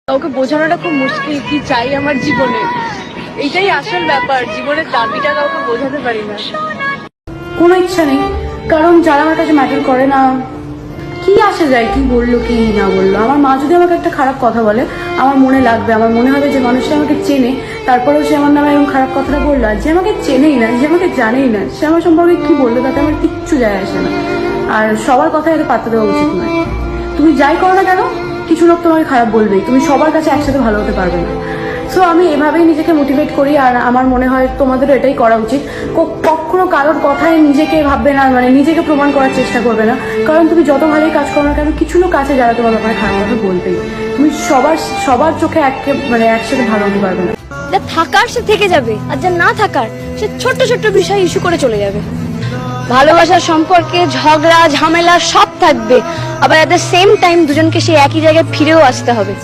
কাউকে বোঝানোটা খুব মুশকিল কি চাই আমার জীবনে। এইটাই আসল ব্যাপার, জীবনের দাবিটা কাউকে বোঝাতে পারি না। কোনো ইচ্ছা নেই, কারণ যারা আমার কাছে ম্যাটার করে না, কি আসে যায় কি বললো কি না বললো। আমার মা যদি আমাকে একটা খারাপ কথা বলে আমার মনে লাগবে, আমার মনে হবে যে মানুষটা আমাকে চেনে, তারপরেও সে আমার নামে এরকম খারাপ কথাটা বললো। আর যে আমাকে চেনেই না, যে আমাকে জানেই না, সে আমার সম্পর্কে কি বললো তাতে আমার কিচ্ছু যায় আসে না। আর সবার কথা এতে পাত্তা দেওয়া উচিত নয়। তুমি যাই করো না কেন, কিছু লোক তোমাকে খারাপ বলবেই, তুমি সবার কাছে একসাথে ভালো হতে পারবে না। সো আমি এভাবেই নিজেকে মোটিভেট করি, আর আমার মনে হয় তোমাদেরও এটাই করা উচিত। কখনো কারোর কথায় নিজেকে ভাববে না, মানে নিজেকে প্রমাণ করার চেষ্টা করবে না, কারণ তুমি যত ভালোই কাজ করো না কেন কিছু লোক আছে যারা তোমার ব্যাপারে খারাপ কথা বলবেই। তুমি সবার চোখে একসাথে ভালো হতে পারবে না। যা থাকার সে থেকে যাবে, আর যা না থাকার সে ছোট্ট ছোট্ট বিষয় ইস্যু করে চলে যাবে। ভালোবাসার সম্পর্কে ঝগড়া ঝামেলা সব থাকবে, আবার এট দ্য সেম টাইম দুজনকে সেই একই জায়গায় ফিরেও আসতে হবে।